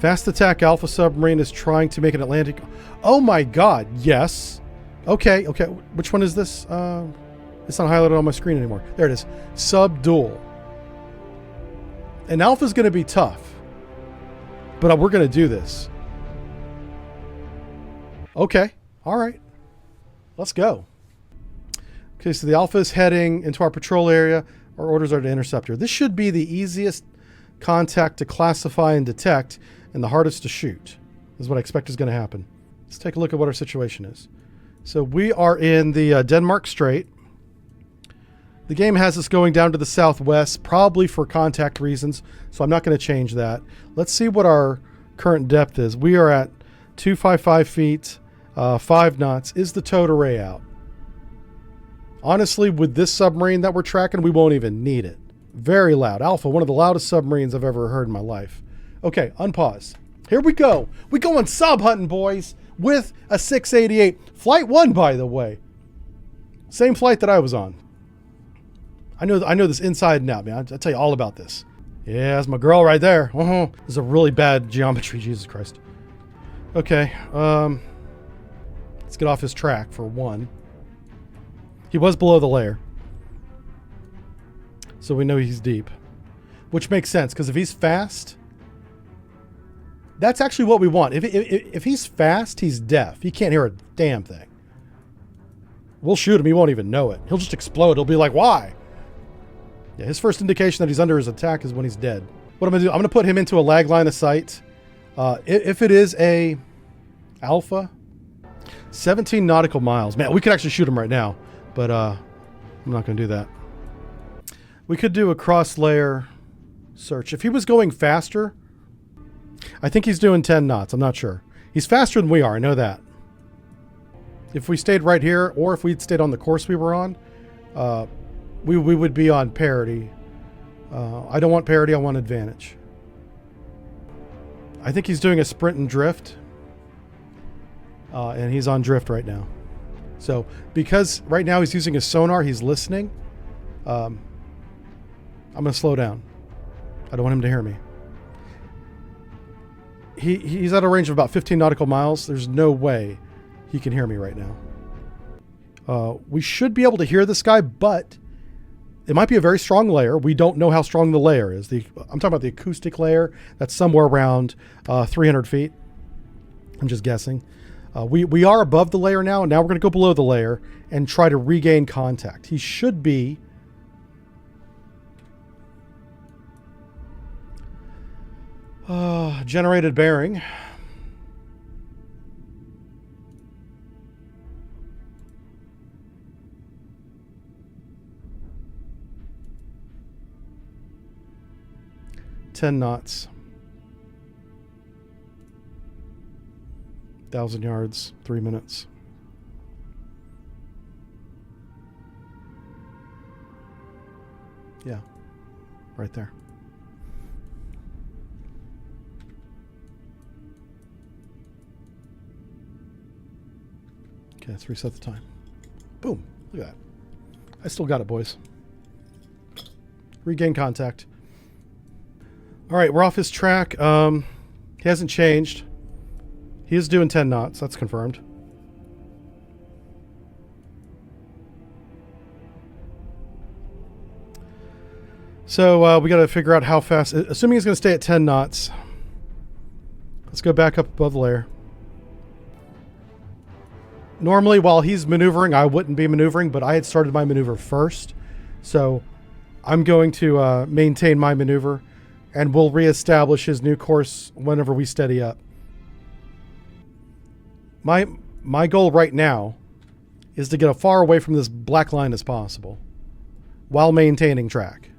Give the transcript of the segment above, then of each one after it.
Fast attack Alpha submarine is trying to make an Atlantic. Oh my God, yes. Okay. Which one is this? It's not highlighted on my screen anymore. There it is. Subdual. And Alpha's going to be tough. But we're going to do this. Okay. All right. Let's go. Okay, so the Alpha is heading into our patrol area. Our orders are to intercept her. This should be the easiest contact to classify and detect and the hardest to shoot. This is what I expect is going to happen. Let's take a look at what our situation is. So we are in the Denmark Strait. The game has us going down to the southwest, probably for contact reasons, so I'm not going to change that. Let's see what our current depth is. We are at 255 feet, 5 knots. Is the towed array out? Honestly, with this submarine that we're tracking, we won't even need it. Very loud. Alpha, one of the loudest submarines I've ever heard in my life. Okay, unpause. Here we go. We going sub hunting, boys, with a 688. Flight 1, by the way. Same flight that I was on. I know this inside and out, man. I'll tell you all about this. Yeah, that's my girl right there. This is a really bad geometry, Jesus Christ. Okay, let's get off his track for one. He was below the layer. So we know he's deep. Which makes sense, because if he's fast, that's actually what we want. If he's fast, he's deaf. He can't hear a damn thing. We'll shoot him, he won't even know it. He'll just explode. He'll be like, why? Yeah, his first indication that he's under his attack is when he's dead. What I'm going to do, I'm going to put him into a lag line of sight. If it is a Alpha, 17 nautical miles. Man, we could actually shoot him right now, but I'm not going to do that. We could do a cross-layer search. If he was going faster, I think he's doing 10 knots. I'm not sure. He's faster than we are. I know that. If we stayed right here, or if we'd stayed on the course we were on, we would be on parity. I don't want parity. I want advantage. I think he's doing a sprint and drift. And he's on drift right now. So because right now he's using his sonar, he's listening. I'm going to slow down. I don't want him to hear me. He's at a range of about 15 nautical miles. There's no way he can hear me right now. We should be able to hear this guy, but it might be a very strong layer. We don't know how strong the layer is. I'm talking about the acoustic layer. That's somewhere around 300 feet. I'm just guessing. We are above the layer now, and now we're going to go below the layer and try to regain contact. He should be generated bearing. $10 knots. 1,000 yards, 3 minutes. Yeah, right there. Okay, let's reset the time. Boom, look at that. I still got it, boys. Regain contact. All right, we're off his track. He hasn't changed. He is doing 10 knots. That's confirmed. So we got to figure out how fast. Assuming he's going to stay at 10 knots. Let's go back up above the layer. Normally, while he's maneuvering, I wouldn't be maneuvering, but I had started my maneuver first. So I'm going to maintain my maneuver, and we'll reestablish his new course whenever we steady up. My goal right now is to get as far away from this black line as possible while maintaining track.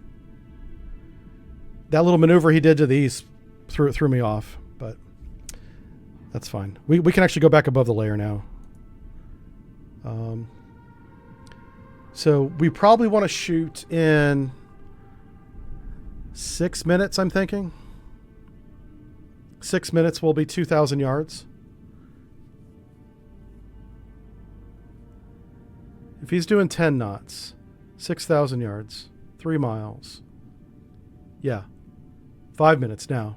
That little maneuver he did to the east threw me off, but that's fine. We can actually go back above the layer now. So we probably want to shoot in 6 minutes, I'm thinking. 6 minutes will be 2,000 yards. If he's doing 10 knots, 6,000 yards, 3 miles. Yeah. 5 minutes now.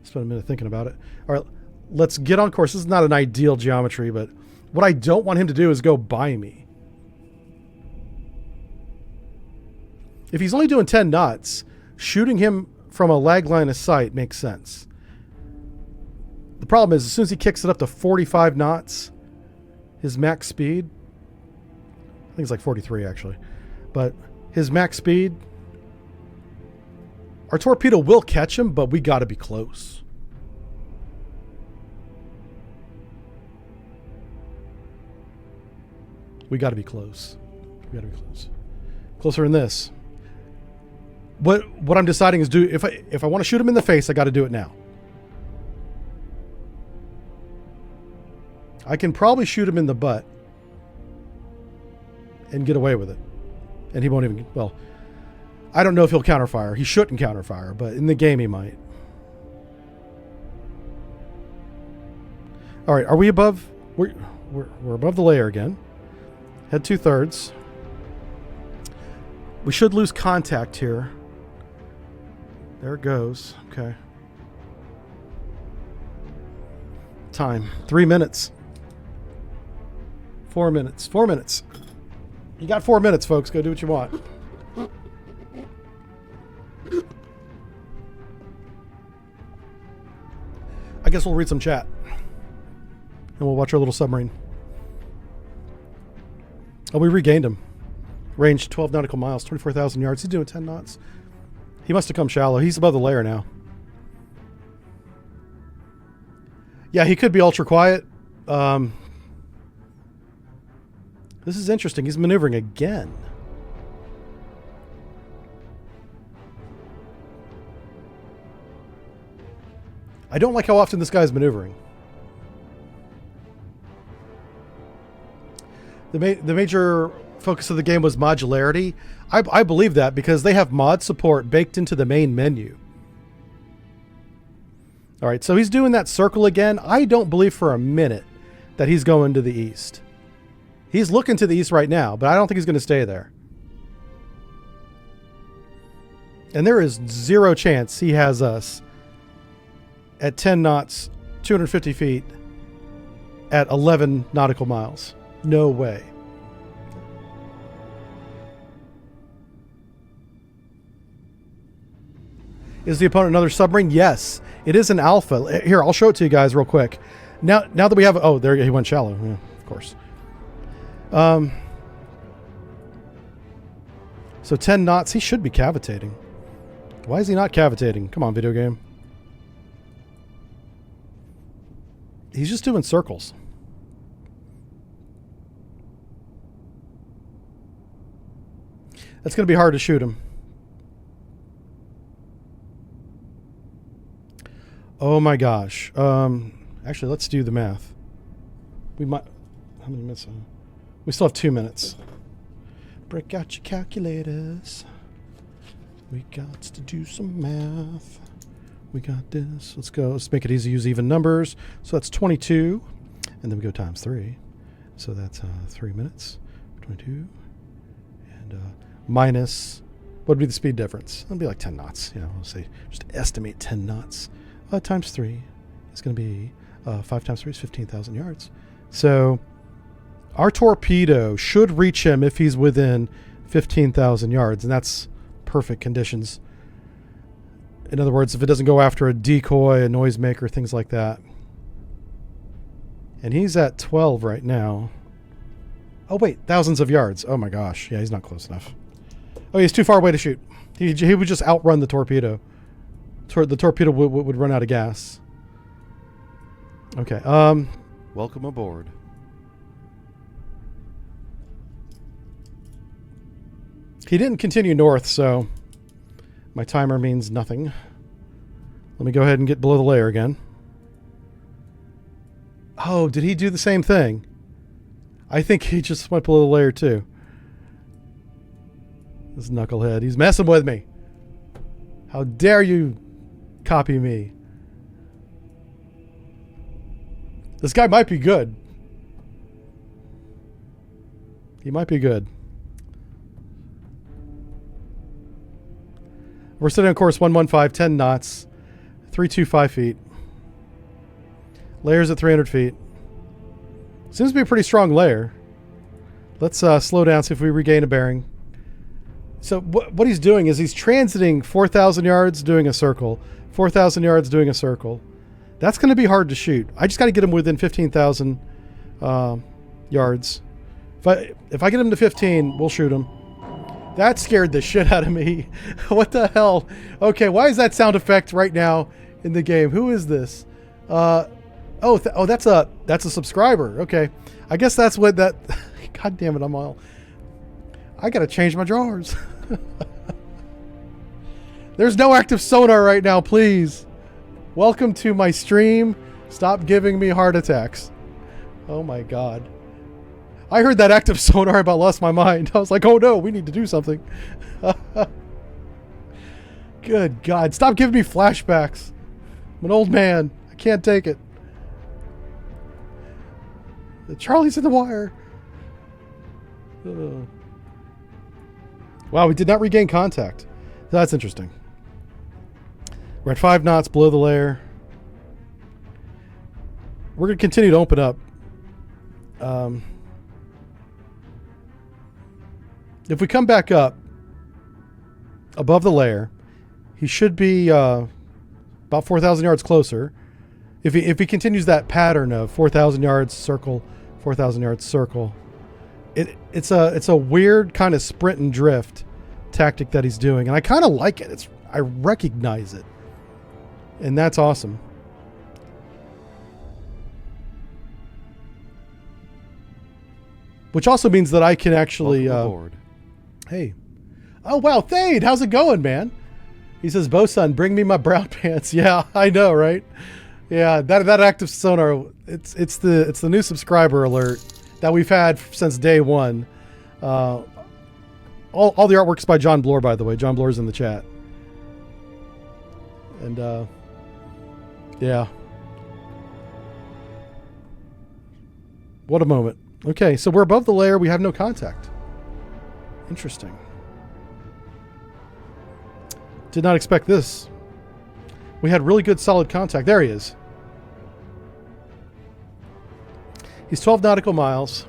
Spend a minute thinking about it. All right, let's get on course. This is not an ideal geometry, but what I don't want him to do is go by me. If he's only doing 10 knots, shooting him from a lag line of sight makes sense. The problem is, as soon as he kicks it up to 45 knots, his max speed, I think it's like 43 actually, but his max speed, our torpedo will catch him, but we got to be close. We got to be close. We got to be close. Closer than this. What I'm deciding is, if I want to shoot him in the face, I got to do it now. I can probably shoot him in the butt and get away with it. And he won't even, well, I don't know if he'll counterfire. He shouldn't counterfire, but in the game he might. All right, are we above? We're above the layer again. Head 2/3. We should lose contact here. There it goes. Okay. Time. 3 minutes. 4 minutes. 4 minutes. You got 4 minutes, folks. Go do what you want. I guess we'll read some chat. And we'll watch our little submarine. Oh, we regained him. Range 12 nautical miles, 24,000 yards. He's doing 10 knots. He must have come shallow. He's above the layer now. Yeah, he could be ultra quiet. This is interesting. He's maneuvering again. I don't like how often this guy's maneuvering. The major focus of the game was modularity. I believe that because they have mod support baked into the main menu. All right, so he's doing that circle again. I don't believe for a minute that he's going to the east. He's looking to the east right now, but I don't think he's going to stay there. And there is zero chance he has us at 10 knots, 250 feet, at 11 nautical miles. No way. Is the opponent another submarine? Yes, it is an Alpha. Here, I'll show it to you guys real quick. Now that we have, oh, there he went shallow. Yeah, of course. So 10 knots. He should be cavitating. Why is he not cavitating? Come on, video game. He's just doing circles. That's going to be hard to shoot him. Oh my gosh. Actually, let's do the math. We might... How many minutes? We still have 2 minutes. Break out your calculators. We got to do some math. We got this. Let's go. Let's make it easy. Use even numbers. So that's 22. And then we go times 3. So that's 3 minutes. 22. And minus... What would be the speed difference? It'll be like 10 knots. You know, we'll say just estimate 10 knots. Times 3 is going to be 5 times 3 is 15,000 yards. So our torpedo should reach him if he's within 15,000 yards, and that's perfect conditions. In other words, if it doesn't go after a decoy, a noisemaker, things like that. And he's at 12 right now. Oh, wait, thousands of yards. Oh, my gosh. Yeah, he's not close enough. Oh, he's too far away to shoot. He would just outrun the torpedo. The torpedo would run out of gas. Okay. Welcome aboard. He didn't continue north, so my timer means nothing. Let me go ahead and get below the layer again. Oh, did he do the same thing? I think he just went below the layer too. This knucklehead. He's messing with me. How dare you copy me? This guy might be good. He might be good. We're sitting on course 115, 10 knots, 325 feet. Layer's at 300 feet. Seems to be a pretty strong layer. Let's slow down, see if we regain a bearing. So what he's doing is he's transiting 4,000 yards, doing a circle. 4,000 yards, doing a circle. That's going to be hard to shoot. I just got to get him within 15,000 yards. If I get him to 15, we'll shoot him. That scared the shit out of me. What the hell? Okay, why is that sound effect right now in the game? Who is this? That's a subscriber. Okay, I guess that's what that. God damn it! I gotta change my drawers. There's no active sonar right now, please. Welcome to my stream. Stop giving me heart attacks. Oh my god. I heard that active sonar, about lost my mind. I was like, oh no, we need to do something. Good god. Stop giving me flashbacks. I'm an old man. I can't take it. Charlie's in the wire. Wow, we did not regain contact. That's interesting. We're at 5 knots below the layer. We're going to continue to open up. If we come back up above the layer, he should be about 4,000 yards closer. If he continues that pattern of 4,000 yards circle, 4,000 yards circle, it's a weird kind of sprint and drift tactic that he's doing, and I kind of like it. I recognize it, and that's awesome. Which also means that I can actually. Hey, oh wow, Thade, how's it going, man? He says, "Bosun, bring me my brown pants." Yeah, I know, right? Yeah, that active sonar. It's the new subscriber alert that we've had since day one. All the artwork's by John Bloor, by the way. John Bloor's in the chat. And yeah. What a moment. Okay, so we're above the layer. We have no contact. Interesting. Did not expect this. We had really good solid contact. There he is. He's 12 nautical miles.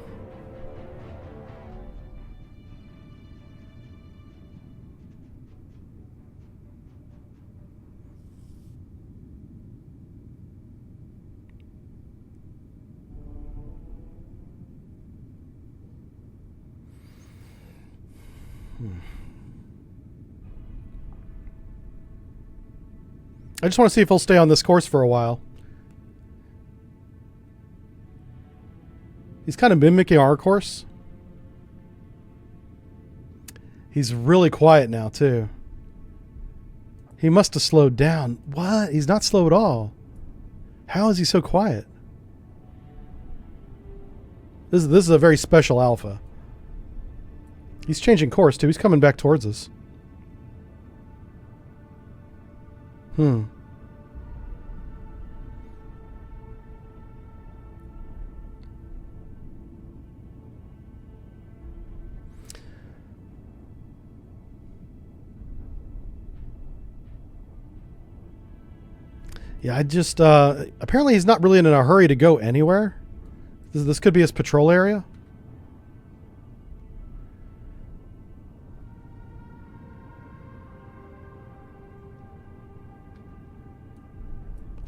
I just want to see if he'll stay on this course for a while. He's kind of mimicking our course. He's really quiet now, too. He must have slowed down. What? He's not slow at all. How is he so quiet? This is a very special Alpha. He's changing course, too. He's coming back towards us. Yeah, I just, apparently he's not really in a hurry to go anywhere. This could be his patrol area.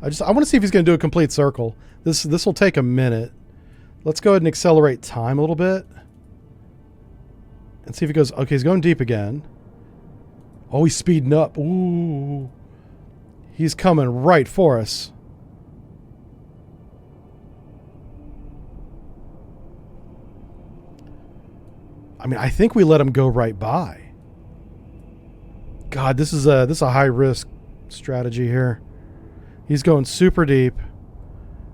I want to see if he's going to do a complete circle. This will take a minute. Let's go ahead and accelerate time a little bit. And see if he goes, okay, he's going deep again. Oh, he's speeding up. Ooh. He's coming right for us. I mean, I think we let him go right by. God, this is a high risk strategy here. He's going super deep,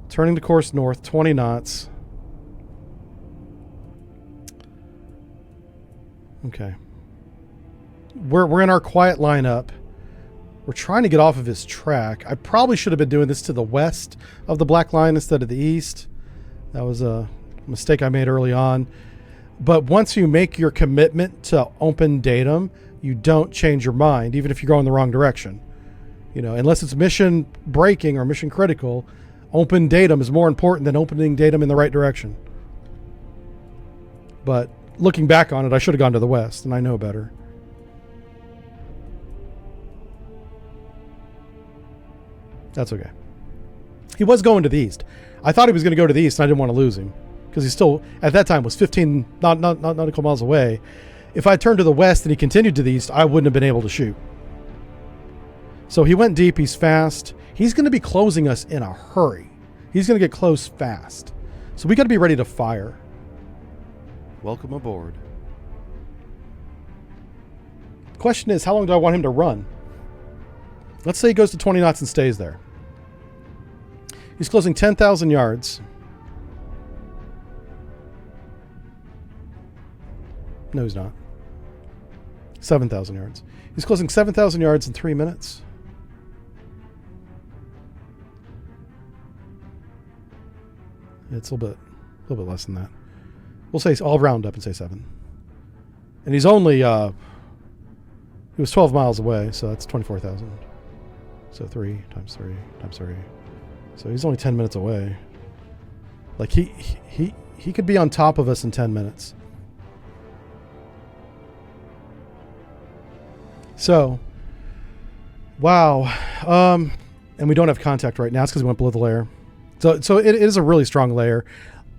turning the course north, 20 knots. Okay. We're in our quiet lineup. We're trying to get off of his track. I probably should have been doing this to the west of the black line instead of the east. That was a mistake I made early on. But once you make your commitment to open datum, you don't change your mind, even if you're going the wrong direction. You know, unless it's mission breaking or mission critical, open datum is more important than opening datum in the right direction. But looking back on it, I should have gone to the west, and I know better. That's okay. He was going to the east. I thought he was going to go to the east, and I didn't want to lose him because he still, at that time, was 15 nautical miles away. If I turned to the west and he continued to the east, I wouldn't have been able to shoot. So he went deep. He's fast. He's going to be closing us in a hurry. He's going to get close fast. So we got to be ready to fire. Welcome aboard. Question is, how long do I want him to run? Let's say he goes to 20 knots and stays there. He's closing 10,000 yards. No, he's not. 7,000 yards. He's closing 7,000 yards in 3 minutes. It's a little bit less than that. We'll say, I'll round up and say 7. And he's only, he was 12 miles away, so that's 24,000. So 3 times 3 times 3. So he's only 10 minutes away. Like he could be on top of us in 10 minutes. So, wow. And we don't have contact right now. It's because we went below the layer. So it is a really strong layer.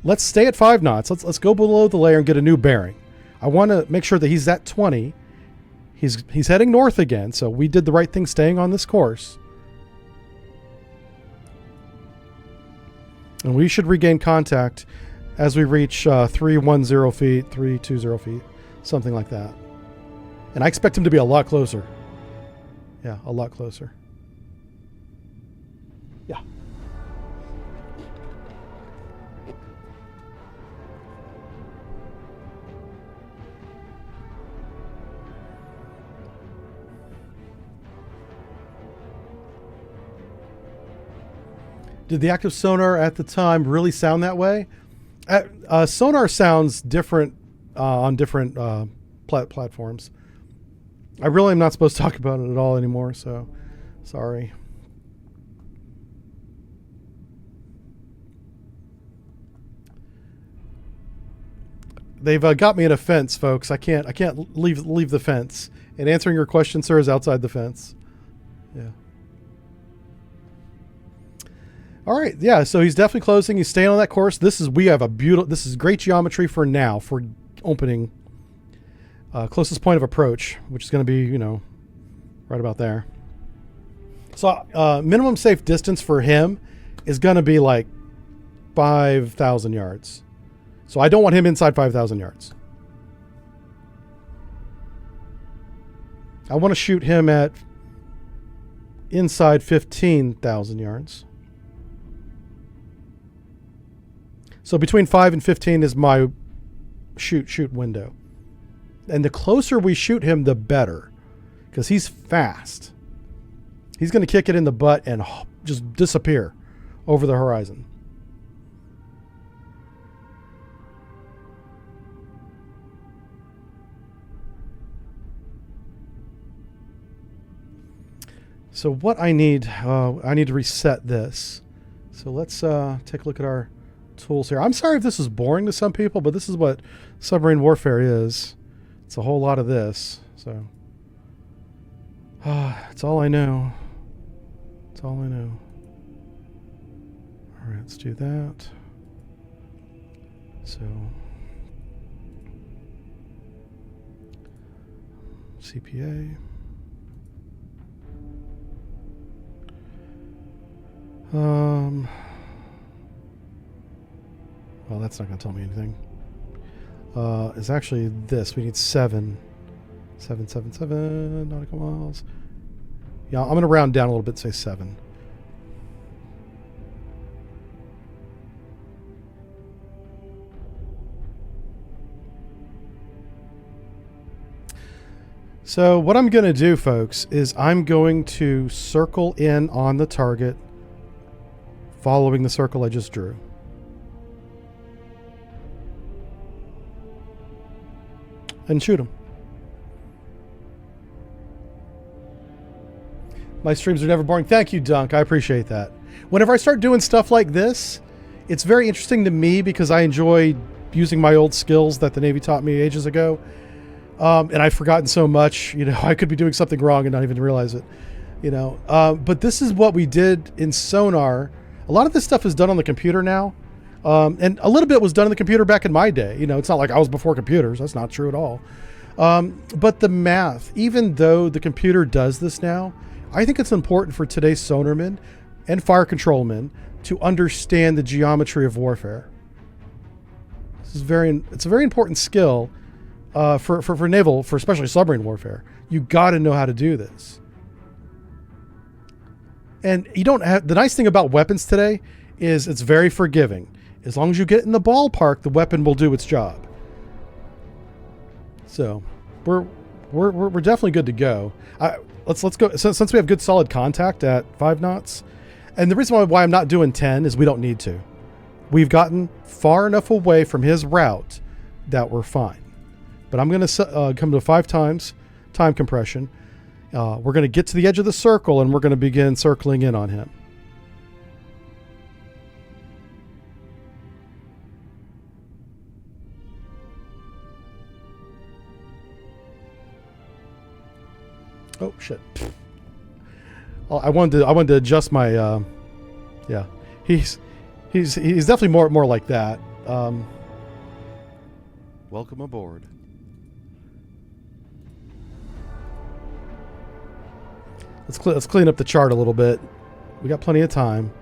Let's stay at 5 knots. Let's go below the layer and get a new bearing. I want to make sure that he's at 20. He's heading north again, so we did the right thing staying on this course. And we should regain contact as we reach 310 feet, 320 feet, something like that. And I expect him to be a lot closer. Yeah, a lot closer. Yeah. Did the active sonar at the time really sound that way? Sonar sounds different on different platforms. I really am not supposed to talk about it at all anymore, so sorry. They've got me in a fence, folks. I can't leave the fence. And answering your question, sir, is outside the fence. Yeah. All right, yeah. So he's definitely closing. He's staying on that course. This is great geometry for now for opening. Closest point of approach, which is going to be, right about there. So minimum safe distance for him is going to be like 5,000 yards. So I don't want him inside 5,000 yards. I want to shoot him at inside 15,000 yards. So between 5 and 15 is my shoot window. And the closer we shoot him, the better. Because he's fast. He's going to kick it in the butt and just disappear over the horizon. So what I need to reset this. So let's take a look at our tools here. I'm sorry if this is boring to some people, but this is what submarine warfare is. It's a whole lot of this. So it's all I know. It's all I know. All right, let's do that. So CPA. Well, that's not going to tell me anything. It's actually this. We need 7 nautical miles. Yeah, I'm going to round down a little bit and say 7. So what I'm going to do, folks, is I'm going to circle in on the target following the circle I just drew. And shoot him. My streams are never boring. Thank you, Dunk. I appreciate that. Whenever I start doing stuff like this, it's very interesting to me because I enjoy using my old skills that the Navy taught me ages ago. And I've forgotten so much, you know, I could be doing something wrong and not even realize it, you know. But this is what we did in sonar. A lot of this stuff is done on the computer now. And a little bit was done on the computer back in my day. You know, it's not like I was before computers. That's not true at all. But the math, even though the computer does this now, I think it's important for today's sonarmen and fire controlmen to understand the geometry of warfare. This is it's a very important skill for naval, for especially submarine warfare. You got to know how to do this. And you don't have, the nice thing about weapons today is it's very forgiving. As long as you get in the ballpark, the weapon will do its job. So we're definitely good to go. Let's go. Since we have good solid contact at 5 knots, and the reason why I'm not doing 10 is we don't need to. We've gotten far enough away from his route that we're fine. But I'm going to come to 5 times time compression. We're going to get to the edge of the circle and we're going to begin circling in on him. Oh shit! I wanted to adjust my. Yeah, he's definitely more like that. Welcome aboard. Let's clean up the chart a little bit. We got plenty of time.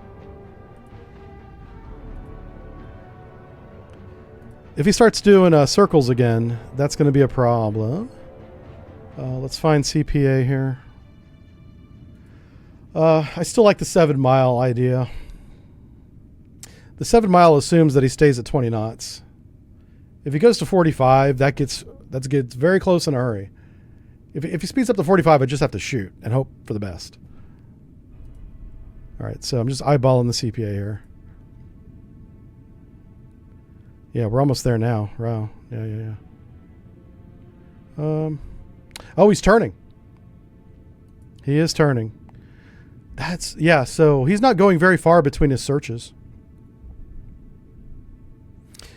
If he starts doing circles again, that's going to be a problem. Let's find CPA here. I still like the 7 mile idea. The 7 mile assumes that he stays at 20 knots. If he goes to 45, that gets very close in a hurry. If he speeds up to 45, I just have to shoot and hope for the best. All right, so I'm just eyeballing the CPA here. Yeah, we're almost there now. Wow. Yeah. Oh, he's turning. He is turning. Yeah, so he's not going very far between his searches.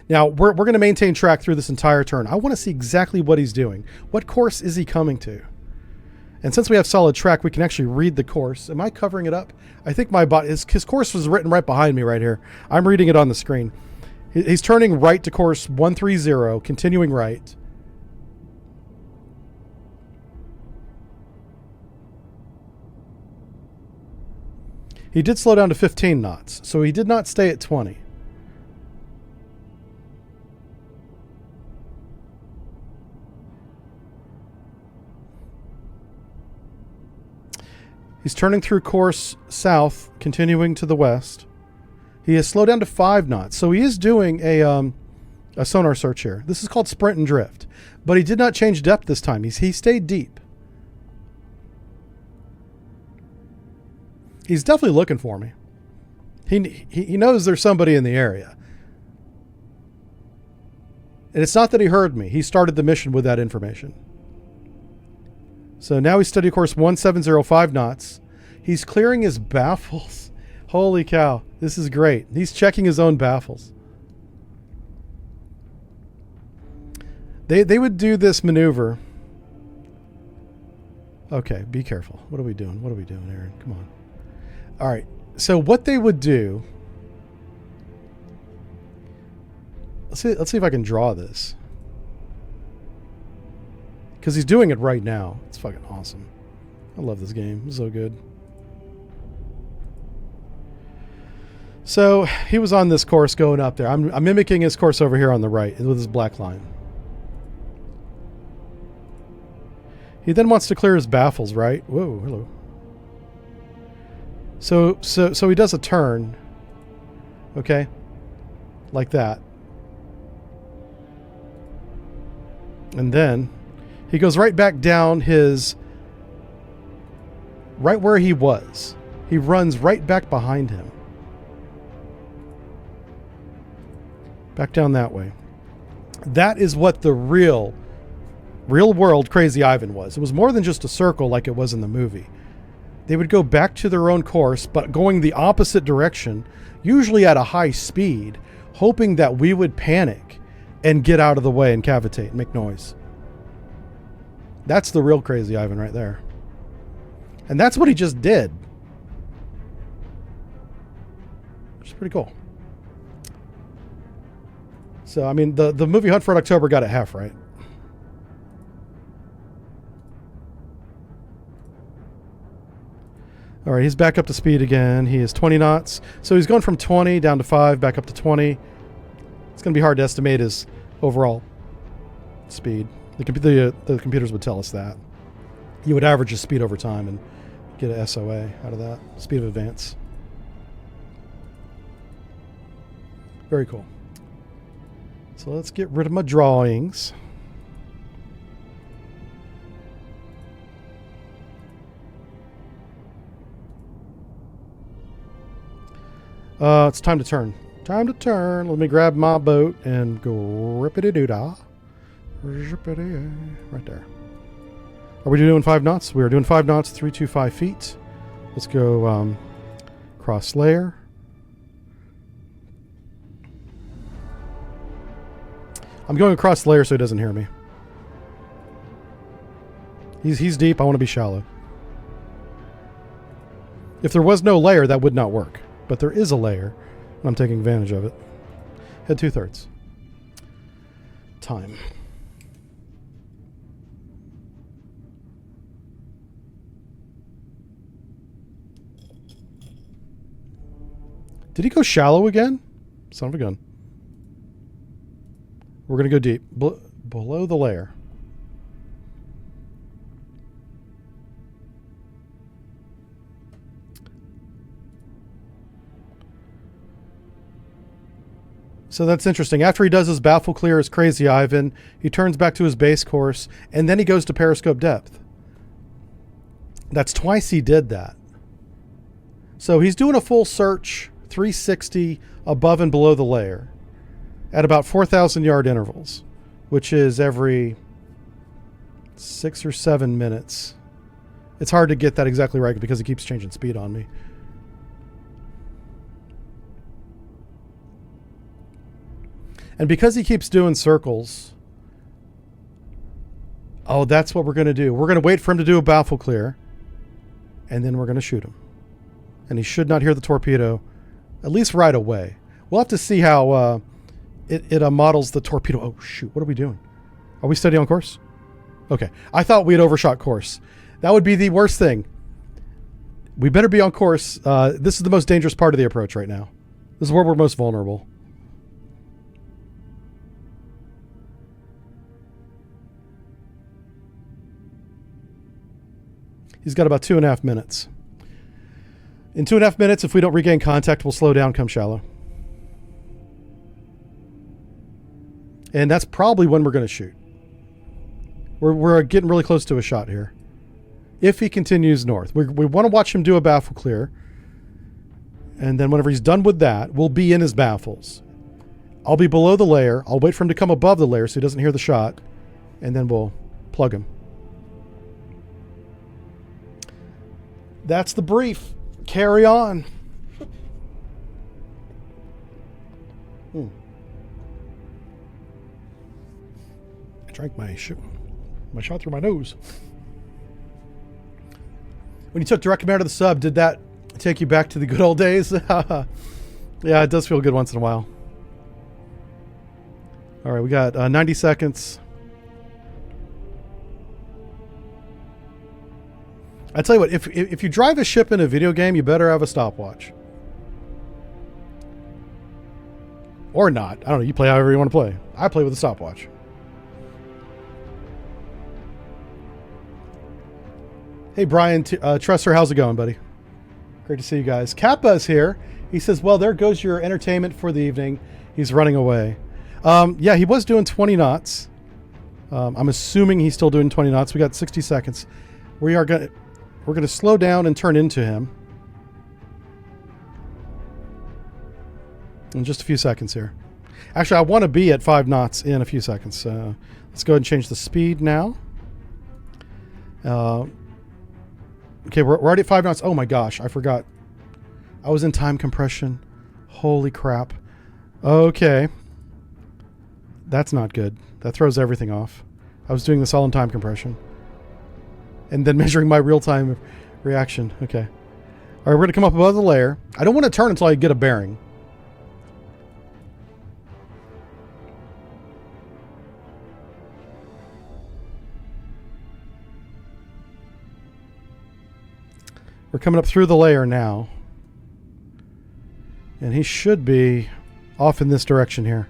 Now, we're going to maintain track through this entire turn. I want to see exactly what he's doing. What course is he coming to? And since we have solid track, we can actually read the course. Am I covering it up? I think his course was written right behind me right here. I'm reading it on the screen. He's turning right to course 130, continuing right. He did slow down to 15 knots, so he did not stay at 20. He's turning through course south, continuing to the west. He has slowed down to 5 knots, so he is doing a sonar search here. This is called sprint and drift, but he did not change depth this time. He stayed deep. He's definitely looking for me. He knows there's somebody in the area. And it's not that he heard me. He started the mission with that information. So now he's steady course 1705 knots. He's clearing his baffles. Holy cow. This is great. He's checking his own baffles. They would do this maneuver. Okay, be careful. What are we doing? What are we doing, Aaron? Come on. All right. So what they would do. Let's see if I can draw this. Because he's doing it right now. It's fucking awesome. I love this game. It's so good. So he was on this course going up there. I'm mimicking his course over here on the right with his black line. He then wants to clear his baffles, right? Whoa, hello. So he does a turn. Okay? Like that. And then he goes right back down right where he was. He runs right back behind him. Back down that way. That is what the real world Crazy Ivan was. It was more than just a circle like it was in the movie. they would go back to their own course, but going the opposite direction, usually at a high speed, hoping that we would panic and get out of the way and cavitate and make noise. That's the real Crazy Ivan right there. And that's what he just did. Which is pretty cool. So, I mean, the movie Hunt for Red October got it half right. All right, he's back up to speed again. He is 20 knots. So he's going from 20 down to 5, back up to 20. It's going to be hard to estimate his overall speed. The computers would tell us that. You would average his speed over time and get an SOA out of that. Speed of advance. Very cool. So let's get rid of my drawings. It's time to turn. Time to turn. Let me grab my boat and go rippity-doo-dah. Right there. Are we doing 5 knots? We are doing 5 knots, 325 feet. Let's go cross layer. I'm going across layer so he doesn't hear me. He's deep. I want to be shallow. If there was no layer, that would not work. But there is a layer, and I'm taking advantage of it. Head 2/3. Time. Did he go shallow again? Son of a gun. We're going to go deep. Below the layer. So that's interesting. After he does his baffle clear as Crazy Ivan, he turns back to his base course, and then he goes to periscope depth. That's twice he did that. So he's doing a full search, 360 above and below the layer, at about 4,000 yard intervals, which is every 6 or 7 minutes. It's hard to get that exactly right because he keeps changing speed on me. And because he keeps doing circles, oh, that's what we're going to do. We're going to wait for him to do a baffle clear, and then we're going to shoot him. And he should not hear the torpedo, at least right away. We'll have to see how it models the torpedo. Oh, shoot. What are we doing? Are we steady on course? Okay. I thought we had overshot course. That would be the worst thing. We better be on course. This is the most dangerous part of the approach right now. This is where we're most vulnerable. He's got about 2.5 minutes. In 2.5 minutes, if we don't regain contact, we'll slow down, come shallow. And that's probably when we're going to shoot. We're getting really close to a shot here. If he continues north. We want to watch him do a baffle clear. And then whenever he's done with that, we'll be in his baffles. I'll be below the layer. I'll wait for him to come above the layer so he doesn't hear the shot. And then we'll plug him. That's the brief. Carry on. I drank my shot through my nose. When you took direct command of the sub, did that take you back to the good old days? Yeah, it does feel good once in a while. All right, we got 90 seconds. I tell you what, if you drive a ship in a video game, you better have a stopwatch. Or not. I don't know. You play however you want to play. I play with a stopwatch. Hey, Brian Trusser, how's it going, buddy? Great to see you guys. Kappa's here. He says, well, there goes your entertainment for the evening. He's running away. Yeah, he was doing 20 knots. I'm assuming he's still doing 20 knots. We got 60 seconds. We're going to slow down and turn into him. In just a few seconds here. Actually, I want to be at 5 knots in a few seconds. Let's go ahead and change the speed now. Okay, we're already at 5 knots. Oh my gosh, I forgot. I was in time compression. Holy crap. Okay. That's not good. That throws everything off. I was doing this all in time compression. And then measuring my real-time reaction. Okay. All right, we're going to come up above the layer. I don't want to turn until I get a bearing. We're coming up through the layer now. And he should be off in this direction here.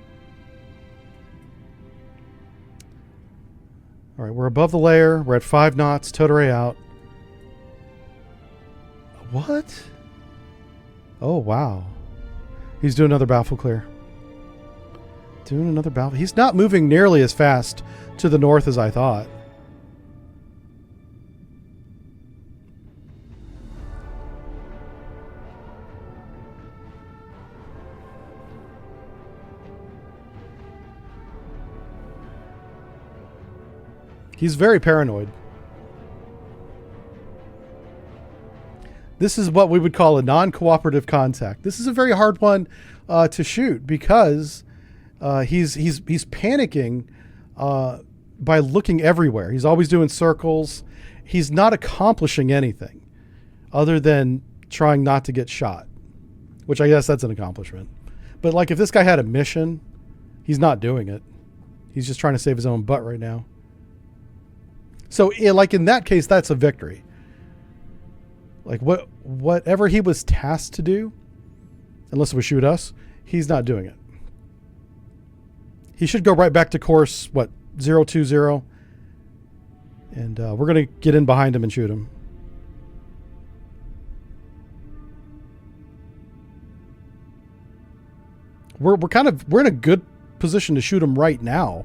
All right, we're above the layer. We're at 5 knots. Towed array out. What? Oh, wow. He's doing another baffle clear. Doing another baffle. He's not moving nearly as fast to the north as I thought. He's very paranoid. This is what we would call a non-cooperative contact. This is a very hard one to shoot because he's panicking by looking everywhere. He's always doing circles. He's not accomplishing anything other than trying not to get shot, which I guess that's an accomplishment. But like if this guy had a mission, he's not doing it. He's just trying to save his own butt right now. So, like in that case, that's a victory. Like whatever he was tasked to do, unless it was shoot us, he's not doing it. He should go right back to course, 020, and we're going to get in behind him and shoot him. We're in a good position to shoot him right now.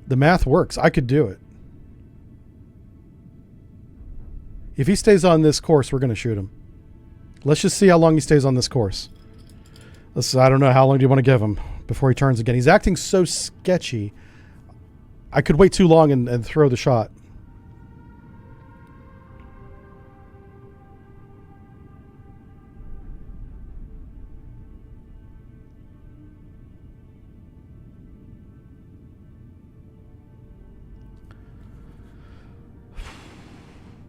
The math works. I could do it. If he stays on this course, we're going to shoot him. Let's just see how long he stays on this course. I don't know. How long do you want to give him before he turns again? He's acting so sketchy. I could wait too long and throw the shot.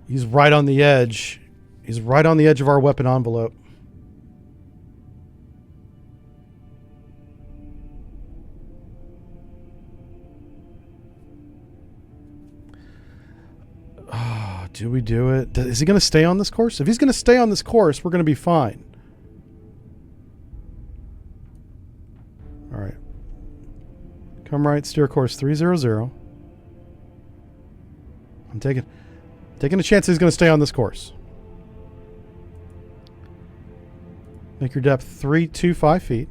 He's right on the edge. He's right on the edge of our weapon envelope. Oh, do we do it? Is he going to stay on this course? If he's going to stay on this course, we're going to be fine. All right. Come right, steer course 300. I'm taking a chance he's going to stay on this course. Make your depth 325 feet.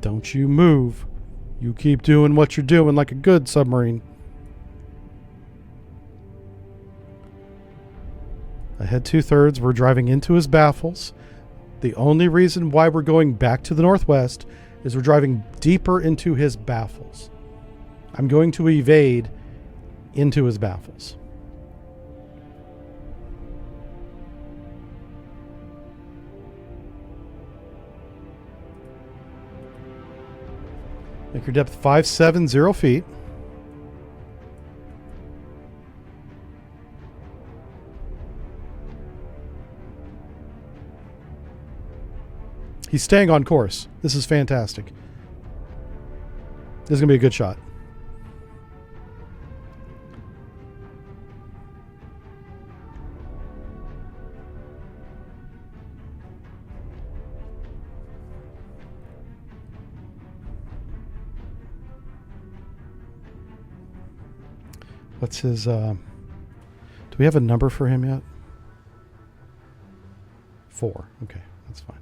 Don't you move. You keep doing what you're doing like a good submarine. Ahead 2/3, we're driving into his baffles. The only reason why we're going back to the northwest is we're driving deeper into his baffles. I'm going to evade into his baffles. Make your depth 570 feet. He's staying on course. This is fantastic. This is going to be a good shot. What's his... do we have a number for him yet? 4. Okay, that's fine.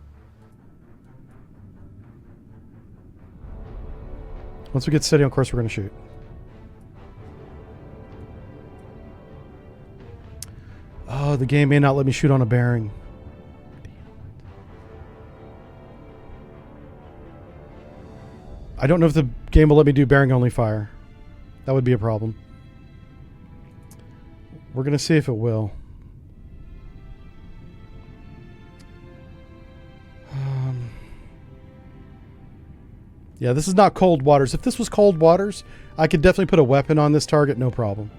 Once we get steady on course, we're going to shoot. Oh, the game may not let me shoot on a bearing. I don't know if the game will let me do bearing only fire. That would be a problem. We're going to see if it will. Yeah, this is not cold waters. If this was cold waters, I could definitely put a weapon on this target, no problem.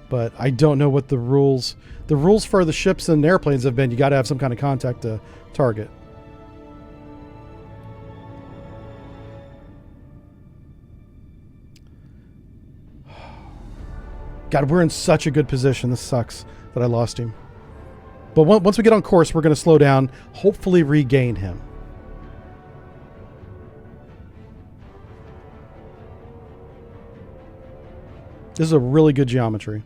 But I don't know what the rules for the ships and airplanes have been. You got to have some kind of contact to target. God, we're in such a good position. This sucks that I lost him. But once we get on course, we're going to slow down, hopefully regain him. This is a really good geometry.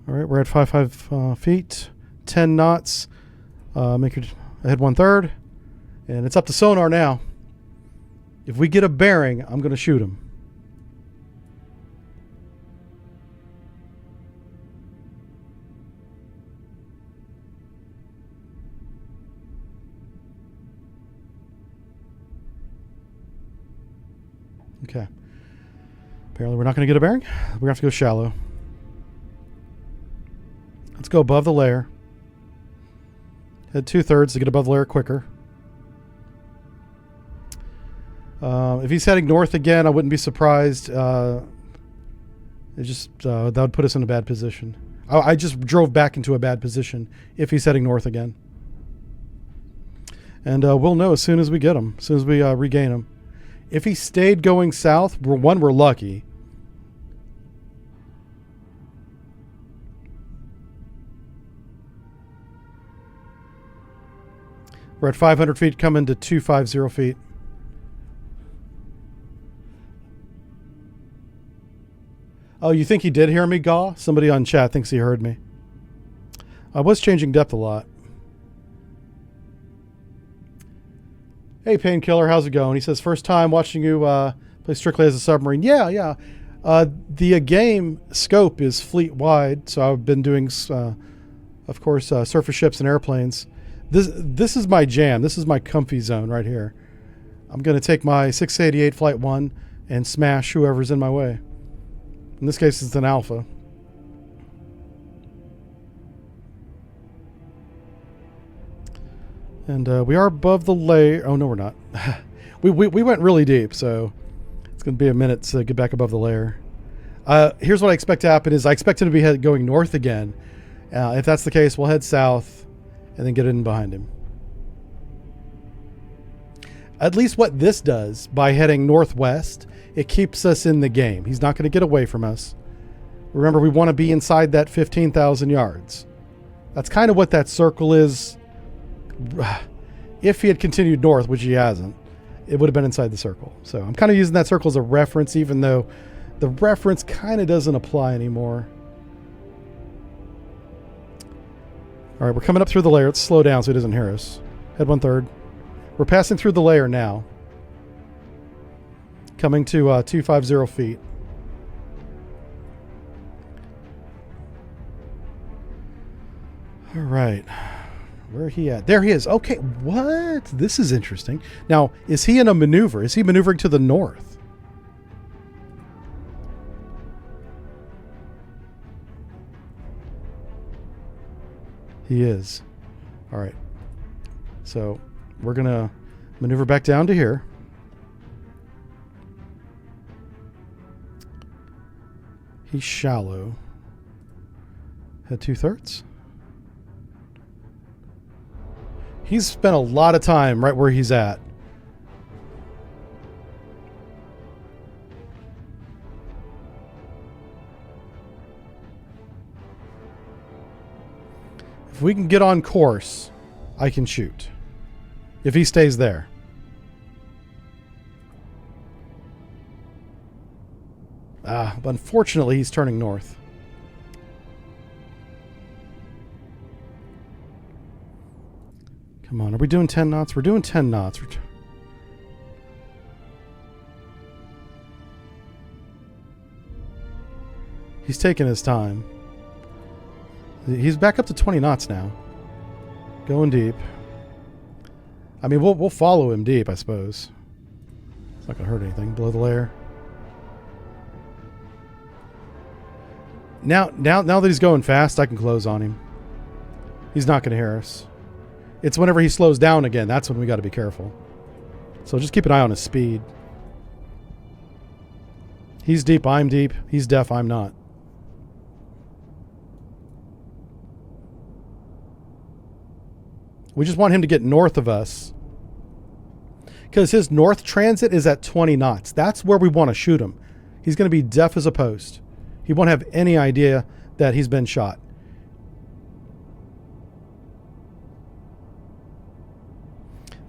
All right, we're at 5 feet, 10 knots. Make your ahead 1/3, and it's up to sonar now. If we get a bearing, I'm going to shoot him. Okay. Apparently we're not going to get a bearing. We're going to have to go shallow. Let's go above the layer. Head 2/3 to get above the layer quicker. If he's heading north again, I wouldn't be surprised. That would put us in a bad position. I just drove back into a bad position if he's heading north again. And we'll know as soon as we get him, as soon as we regain him. If he stayed going south, we're lucky. We're at 500 feet, coming to 250 feet. Oh, you think he did hear me, Gaw? Somebody on chat thinks he heard me. I was changing depth a lot. Hey, Painkiller, how's it going? He says, first time watching you play strictly as a submarine. Yeah. The game scope is fleet-wide, so I've been doing, of course, surface ships and airplanes. This is my jam. This is my comfy zone right here. I'm going to take my 688 Flight 1 and smash whoever's in my way. In this case, it's an Alpha. And we are above the layer. Oh, no, we're not. we went really deep, so it's going to be a minute to get back above the layer. Here's what I expect to happen is I expect him to be going north again. If that's the case, we'll head south and then get in behind him. At least what this does, by heading northwest, it keeps us in the game. He's not going to get away from us. Remember, we want to be inside that 15,000 yards. That's kind of what that circle is. If he had continued north, which he hasn't, it would have been inside the circle. So I'm kind of using that circle as a reference, even though the reference kind of doesn't apply anymore. All right, we're coming up through the layer. Let's slow down so he doesn't hear us. Head 1/3. We're passing through the layer now. Coming to 250 feet. All right. Where he at? There he is. Okay, what? This is interesting. Now, is he in a maneuver? Is he maneuvering to the north? He is. All right. So we're going to maneuver back down to here. He's shallow. Head 2/3. He's spent a lot of time right where he's at. If we can get on course, I can shoot. If he stays there. But unfortunately, he's turning north. Come on, are we doing 10 knots? We're doing 10 knots. He's taking his time. He's back up to 20 knots now. Going deep. I mean, we'll follow him deep, I suppose. It's not going to hurt anything. Below the layer. Now that he's going fast, I can close on him. He's not going to hear us. It's whenever he slows down again. That's when we got to be careful. So just keep an eye on his speed. He's deep. I'm deep. He's deaf. I'm not. We just want him to get north of us. Because his north transit is at 20 knots. That's where we want to shoot him. He's going to be deaf as a post. He won't have any idea that he's been shot.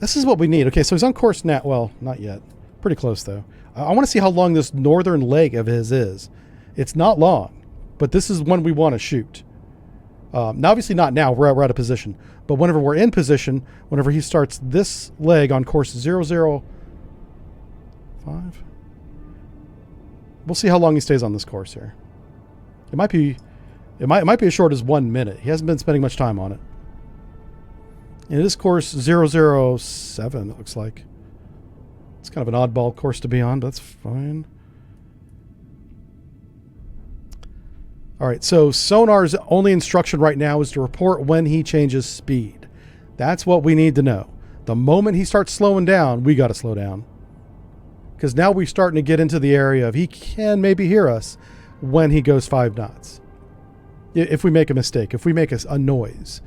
This is what we need. Okay, so he's on course now. Well, not yet. Pretty close, though. I want to see how long this northern leg of his is. It's not long, but this is when we want to shoot. Now, obviously not now. We're out of position. But whenever we're in position, whenever he starts this leg on course 005, we'll see how long he stays on this course here. It might be as short as 1 minute. He hasn't been spending much time on it. And it is course 007, it looks like. It's kind of an oddball course to be on, but that's fine. All right, so sonar's only instruction right now is to report when he changes speed. That's what we need to know. The moment he starts slowing down, we got to slow down. Because now we're starting to get into the area of he can maybe hear us when he goes 5 knots. If we make a mistake, if we make a noise.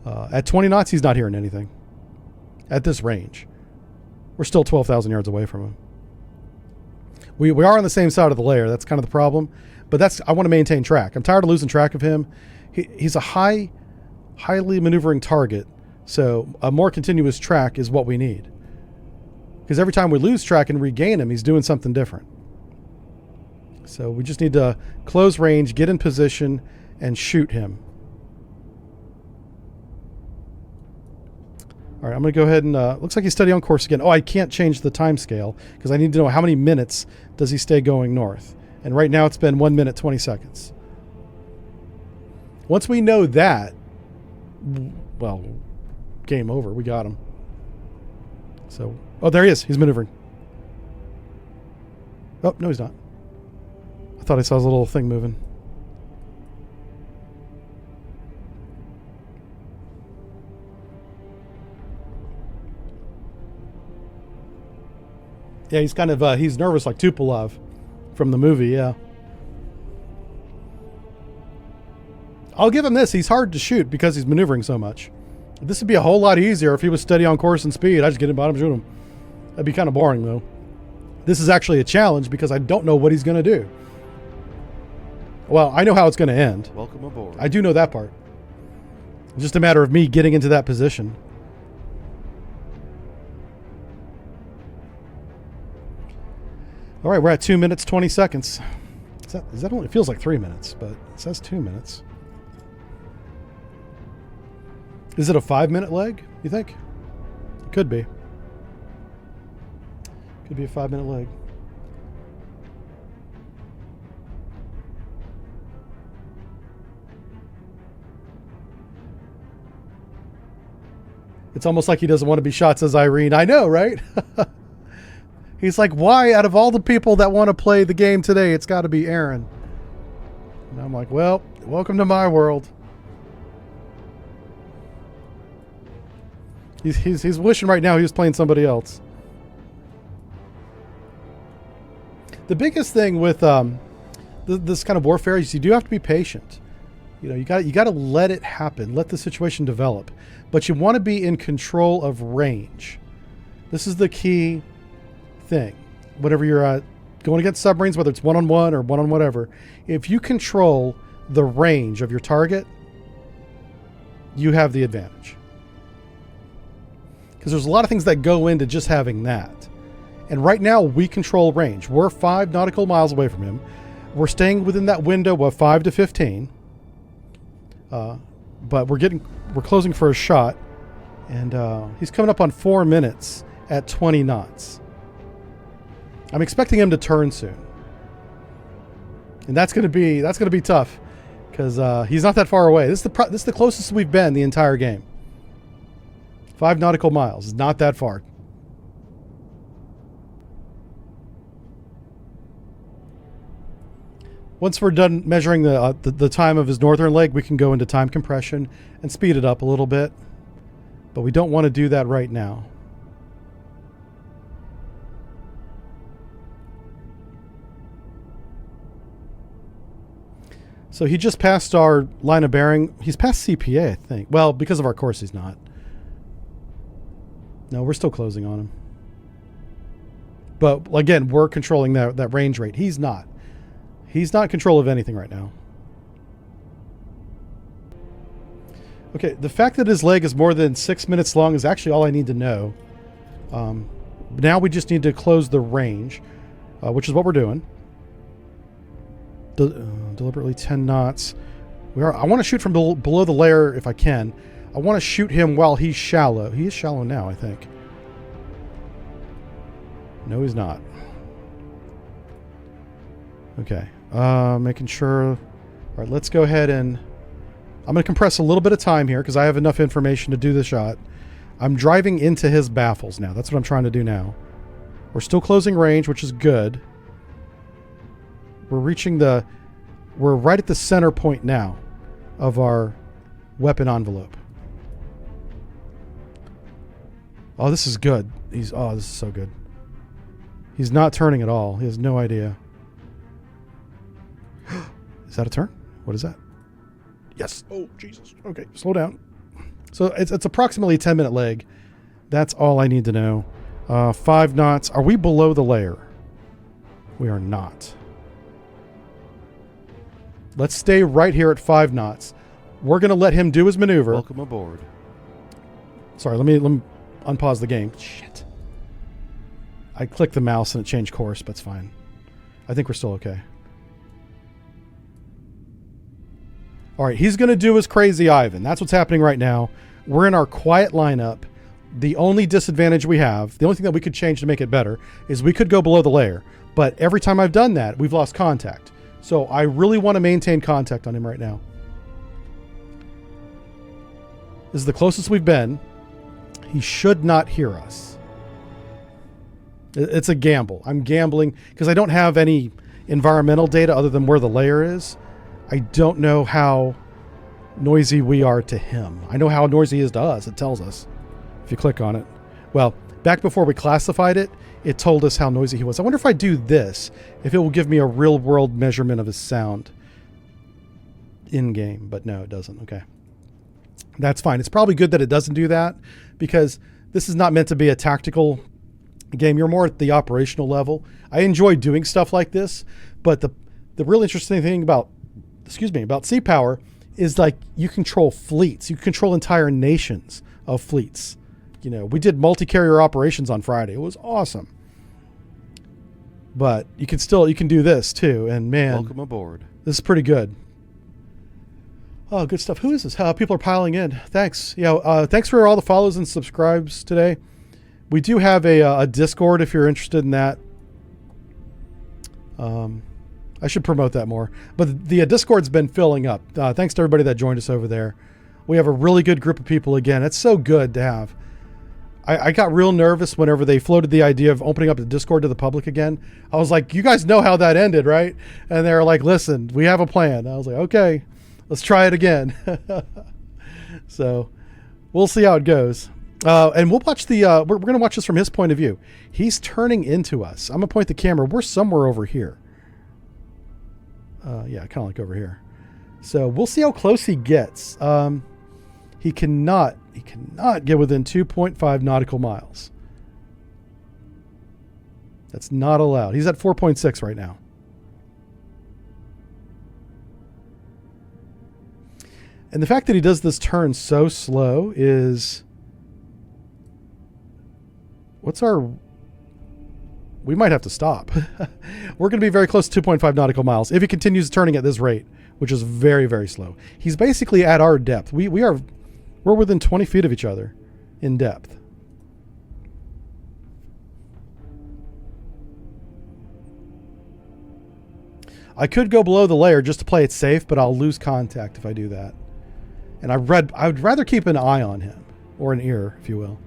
At 20 knots, he's not hearing anything. At this range. We're still 12,000 yards away from him. We are on the same side of the layer. That's kind of the problem. But I want to maintain track. I'm tired of losing track of him. He's a highly maneuvering target. So a more continuous track is what we need. Because every time we lose track and regain him, he's doing something different. So we just need to close range, get in position, and shoot him. All right, I'm going to go ahead and... looks like he's steady on course again. Oh, I can't change the time scale because I need to know how many minutes does he stay going north. And right now it's been 1 minute, 20 seconds. Once we know that, well, game over. We got him. So, oh, there he is. He's maneuvering. Oh, no, he's not. I thought I saw his little thing moving. Yeah, he's kind of, he's nervous like Tupolev from the movie, yeah. I'll give him this. He's hard to shoot because he's maneuvering so much. This would be a whole lot easier if he was steady on course and speed. I just get him bottom, shoot him. That'd be kind of boring, though. This is actually a challenge because I don't know what he's going to do. Well, I know how it's going to end. Welcome aboard. I do know that part. It's just a matter of me getting into that position. All right, we're at 2 minutes, 20 seconds. Is that only? It feels like 3 minutes, but it says 2 minutes. Is it a 5-minute leg, you think? It could be. Could be a 5-minute leg. It's almost like he doesn't want to be shot, says Irene. I know, right? He's like, why, out of all the people that want to play the game today, it's got to be Aaron. And I'm like, well, welcome to my world. He's wishing right now he was playing somebody else. The biggest thing with this kind of warfare is you do have to be patient. You know, you got to let it happen, let the situation develop. But you want to be in control of range. This is the key thing. Whenever you're going against submarines, whether it's one-on-one or one-on whatever, if you control the range of your target, you have the advantage. Because there's a lot of things that go into just having that. And right now, we control range. We're 5 nautical miles away from him. We're staying within that window of 5 to 15. But we're closing for a shot. And he's coming up on 4 minutes at 20 knots. I'm expecting him to turn soon. And that's gonna be tough because he's not that far away. This is the closest we've been the entire game. 5 nautical miles is not that far. Once we're done measuring the time of his northern leg, we can go into time compression and speed it up a little bit. But we don't want to do that right now. So he just passed our line of bearing. He's past CPA, I think. Well, because of our course, he's not. No, we're still closing on him. But again, we're controlling that range rate. He's not. He's not in control of anything right now. Okay, the fact that his leg is more than 6 minutes long is actually all I need to know. Now we just need to close the range, which is what we're doing. Deliberately 10 knots. I want to shoot from below the layer if I can. I want to shoot him while he's shallow. He is shallow now, I think. No, he's not. Okay. Making sure. All right, let's go ahead and... I'm going to compress a little bit of time here because I have enough information to do the shot. I'm driving into his baffles now. That's what I'm trying to do now. We're still closing range, which is good. We're right at the center point now of our weapon envelope. Oh, this is good. This is so good. He's not turning at all. He has no idea. Is that a turn? What is that? Yes. Oh, Jesus. Okay, slow down. So it's approximately a 10-minute leg. That's all I need to know. 5 knots. Are we below the layer? We are not. Let's stay right here at 5 knots. We're going to let him do his maneuver. Welcome aboard. Sorry, let me unpause the game. Shit. I clicked the mouse and it changed course, but it's fine. I think we're still okay. All right, he's going to do his crazy Ivan. That's what's happening right now. We're in our quiet lineup. The only disadvantage we have, the only thing that we could change to make it better, is we could go below the layer. But every time I've done that, we've lost contact. So I really want to maintain contact on him right now. This is the closest we've been. He should not hear us. It's a gamble. I'm gambling because I don't have any environmental data other than where the layer is. I don't know how noisy we are to him. I know how noisy he is to us. It tells us if you click on it. Well, back before we classified it, it told us how noisy he was. I wonder if I do this, if it will give me a real world measurement of his sound in game, but no, it doesn't. Okay. That's fine. It's probably good that it doesn't do that because this is not meant to be a tactical game. You're more at the operational level. I enjoy doing stuff like this, but the real interesting thing about sea power is like you control fleets. You control entire nations of fleets. You know, we did multi-carrier operations on Friday. It was awesome. But you can do this too. And man, welcome aboard. This is pretty good. Oh, good stuff. Who is this? People are piling in. Thanks. Yeah. Thanks for all the follows and subscribes today. We do have a Discord if you're interested in that. I should promote that more. But the Discord's been filling up. Thanks to everybody that joined us over there. We have a really good group of people again. It's so good to have. I got real nervous whenever they floated the idea of opening up the Discord to the public again. I was like, you guys know how that ended, right? And they were like, listen, we have a plan. I was like, okay, let's try it again. So we'll see how it goes. And we'll watch we're going to watch this from his point of view. He's turning into us. I'm going to point the camera. We're somewhere over here. Yeah, kind of like over here. So we'll see how close he gets. He cannot get within 2.5 nautical miles. That's not allowed. He's at 4.6 right now. And the fact that he does this turn so slow is... We might have to stop. We're going to be very close to 2.5 nautical miles if he continues turning at this rate, which is very, very slow. He's basically at our depth. We're within 20 feet of each other in depth. I could go below the layer just to play it safe, but I'll lose contact if I do that. And I would rather keep an eye on him, or an ear, if you will.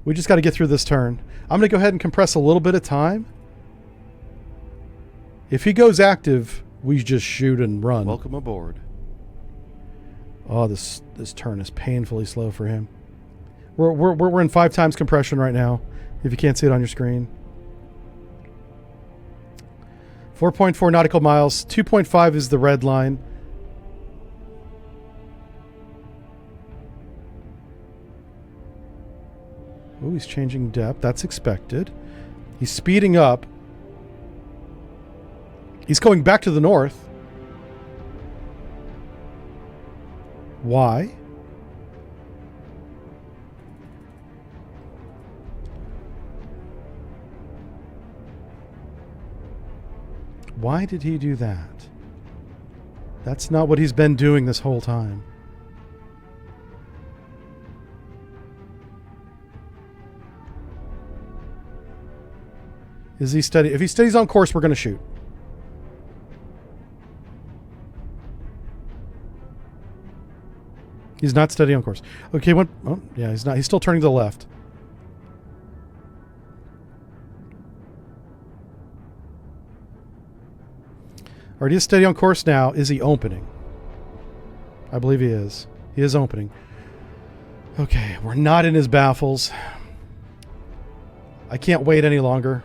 We just got to get through this turn. I'm going to go ahead and compress a little bit of time. If he goes active, we just shoot and run. Welcome aboard. Oh, this turn is painfully slow for him. We're in 5 times compression right now, if you can't see it on your screen. 4.4 nautical miles. 2.5 is the red line. Oh, he's changing depth. That's expected. He's speeding up. He's going back to the north. Why? Why did he do that? That's not what he's been doing this whole time. Is he steady? If he stays on course, we're going to shoot. He's not steady on course. Okay, oh, yeah, he's not. He's still turning to the left. Alright, he is steady on course now. Is he opening? I believe he is. He is opening. Okay, we're not in his baffles. I can't wait any longer.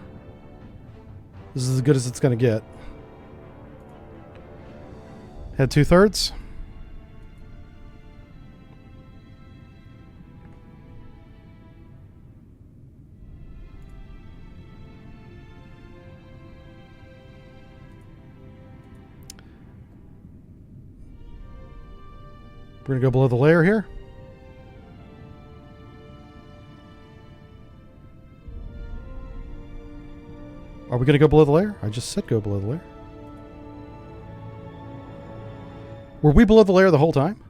This is as good as it's going to get. Head 2/3. We're going to go below the layer here. Are we going to go below the layer? I just said go below the layer. Were we below the layer the whole time?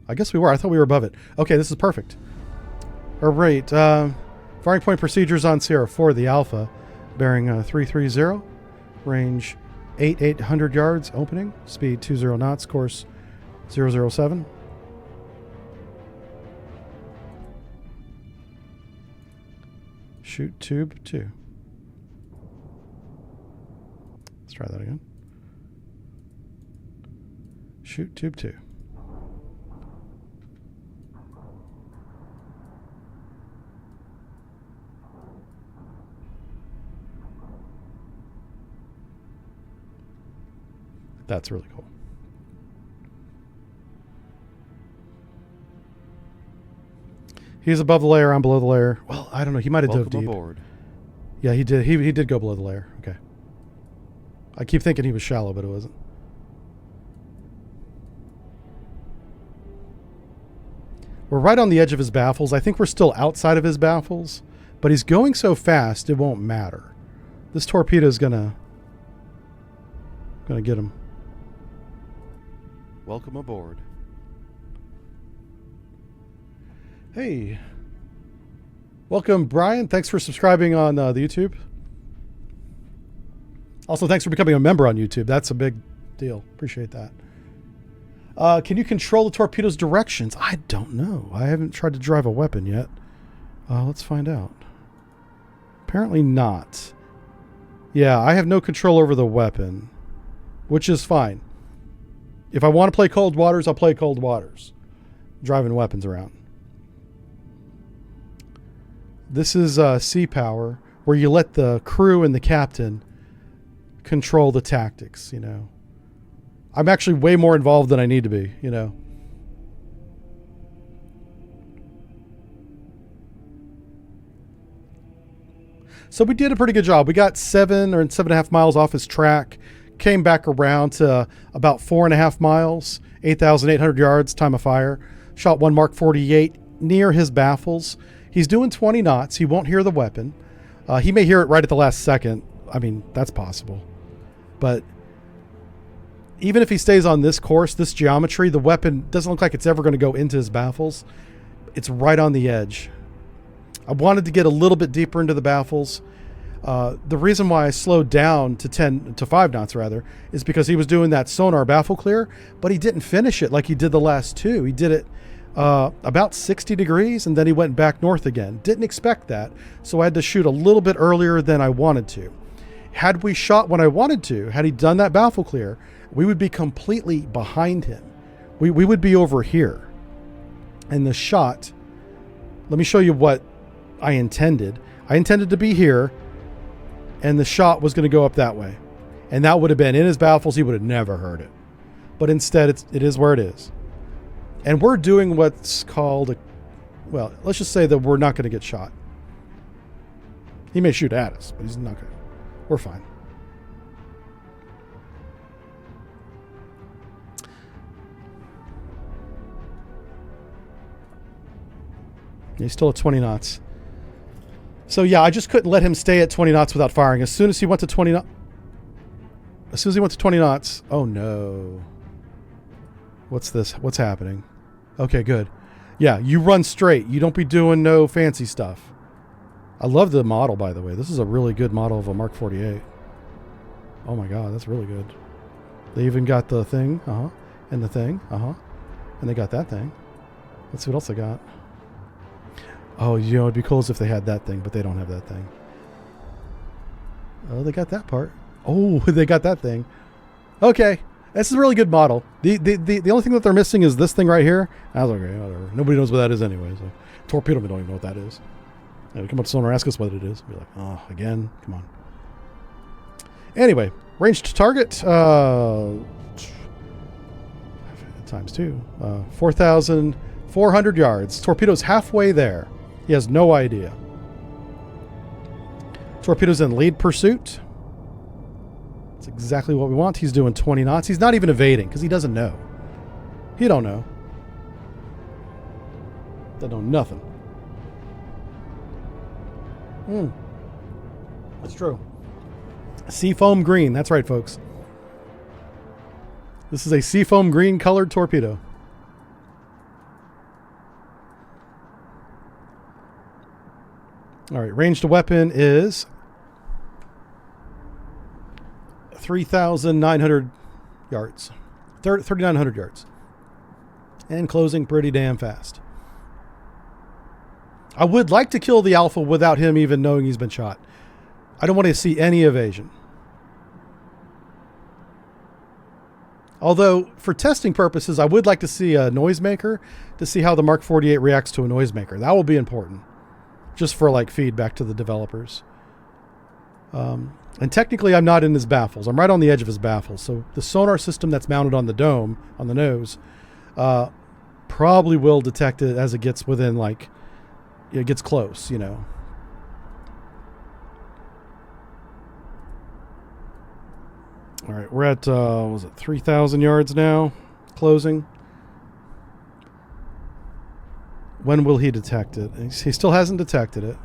I guess we were. I thought we were above it. Okay, this is perfect. All right. Firing point procedures on Sierra 4, the Alpha, bearing 330, range 800 yards, opening, speed 20 knots, course 007. Shoot tube 2. Let's try that again. Shoot tube 2. That's really cool. He's above the layer, I'm below the layer. Well, I don't know. He might have dove deep. Aboard. Yeah, he did. He did go below the layer. Okay. I keep thinking he was shallow, but it wasn't. We're right on the edge of his baffles. I think we're still outside of his baffles, but he's going so fast it won't matter. This torpedo is gonna get him. Welcome aboard. Hey. Welcome, Brian. Thanks for subscribing on the YouTube. Also, thanks for becoming a member on YouTube. That's a big deal. Appreciate that. Can you control the torpedo's directions? I don't know. I haven't tried to drive a weapon yet. Let's find out. Apparently not. Yeah, I have no control over the weapon, which is fine. If I want to play cold waters, I'll play cold waters. Driving weapons around. This is sea power, where you let the crew and the captain control the tactics, you know. I'm actually way more involved than I need to be, you know. So we did a pretty good job. We got 7 or 7.5 miles off his track, came back around to about 4.5 miles, 8,800 yards, time of fire, shot one Mark 48 near his baffles. He's doing 20 knots. He won't hear the weapon. He may hear it right at the last second. I mean, that's possible. But even if he stays on this course, this geometry, the weapon doesn't look like it's ever going to go into his baffles. It's right on the edge. I wanted to get a little bit deeper into the baffles. The reason why I slowed down to 5 knots rather is because he was doing that sonar baffle clear, but he didn't finish it like he did the last two. He did it about 60 degrees and then he went back north again. Didn't expect that, so I had to shoot a little bit earlier than I wanted to. Had we shot when I wanted to, had he done that baffle clear, we would be completely behind him. We would be over here. And the shot, let me show you what I intended. I intended to be here, and the shot was going to go up that way. And that would have been in his baffles. He would have never heard it. But instead, it is where it is. And we're doing what's called well, let's just say that we're not going to get shot. He may shoot at us, but he's not going to. We're fine. He's still at 20 knots. So yeah, I just couldn't let him stay at 20 knots without firing. As soon as he went to 20 knots, oh no. What's this? What's happening? Okay, good. Yeah, you run straight. You don't be doing no fancy stuff. I love the model, by the way. This is a really good model of a Mark 48. Oh my God, that's really good. They even got the thing, and the thing, and they got that thing. Let's see what else they got. Oh, you know, it'd be cool as if they had that thing, but they don't have that thing. Oh, they got that part. Oh, they got that thing. Okay, this is a really good model. The only thing that they're missing is this thing right here. I was like, okay, whatever. Nobody knows what that is anyway. So, torpedo men don't even know what that is. They come up to someone and ask us what it is. Be like, oh, again? Come on. Anyway, ranged target. Times 2. 4,400 yards. Torpedo's halfway there. He has no idea. Torpedo's in lead pursuit. That's exactly what we want. He's doing 20 knots. He's not even evading because he doesn't know. He don't know. They know nothing. That's true. Seafoam green. That's right, folks. This is a seafoam green colored torpedo. All right, ranged weapon is 3,900 yards. 3,900 yards. And closing pretty damn fast. I would like to kill the Alpha without him even knowing he's been shot. I don't want to see any evasion. Although, for testing purposes, I would like to see a noisemaker to see how the Mark 48 reacts to a noisemaker. That will be important. Just for like feedback to the developers. And technically I'm not in his baffles. I'm right on the edge of his baffles. So the sonar system that's mounted on the dome, on the nose, probably will detect it as it gets within like, it gets close, you know. All right, we're at, was it 3,000 yards now? Closing. When will he detect it? He still hasn't detected it.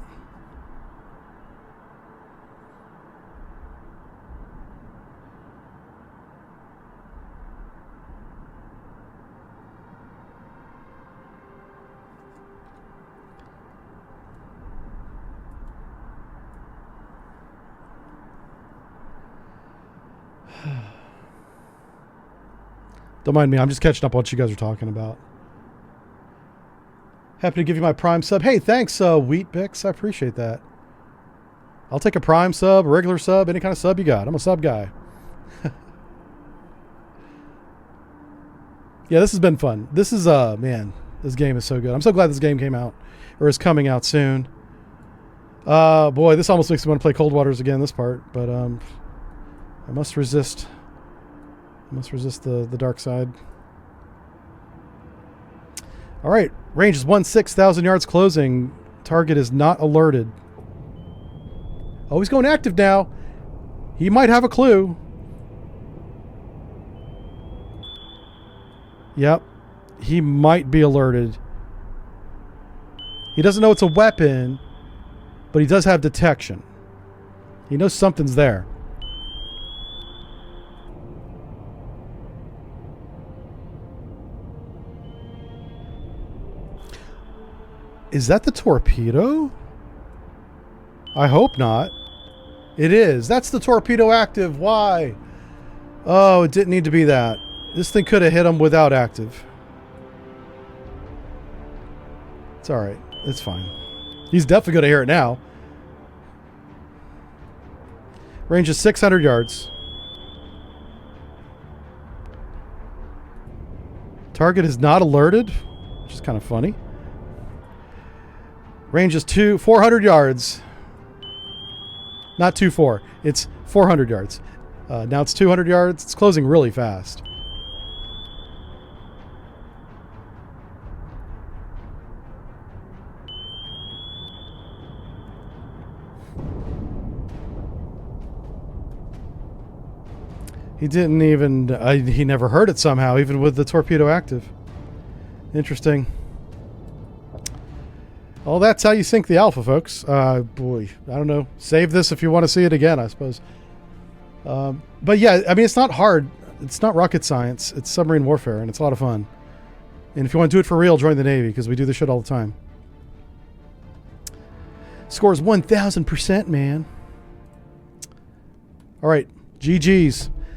Don't mind me. I'm just catching up on what you guys are talking about. Happy to give you my Prime sub. Hey, thanks, Wheat Bix. I appreciate that. I'll take a Prime sub, a regular sub, any kind of sub you got. I'm a sub guy. Yeah, this has been fun. This is, man, this game is so good. I'm so glad this game came out, or is coming out soon. Boy, this almost makes me want to play Cold Waters again, this part. But, I must resist. I must resist the dark side. All right, range is 6,000 yards closing. Target is not alerted. Oh, he's going active now. He might have a clue. Yep, he might be alerted. He doesn't know it's a weapon, but he does have detection. He knows something's there. Is that the torpedo? I hope not. It is. That's the torpedo active. Why? Oh, it didn't need to be that. This thing could have hit him without active. It's all right. It's fine. He's definitely going to hear it now. Range is 600 yards. Target is not alerted, which is kind of funny. Range is 400 yards. Not 2-4. It's 400 yards. Now it's 200 yards. It's closing really fast. He didn't even... he never heard it somehow, even with the torpedo active. Interesting. Well, that's how you sink the Alpha, folks. Boy, I don't know. Save this if you want to see it again, I suppose. But yeah, I mean, it's not hard. It's not rocket science. It's submarine warfare, and it's a lot of fun. And if you want to do it for real, join the Navy, because we do this shit all the time. Scores 1,000%, man. All right. GG's.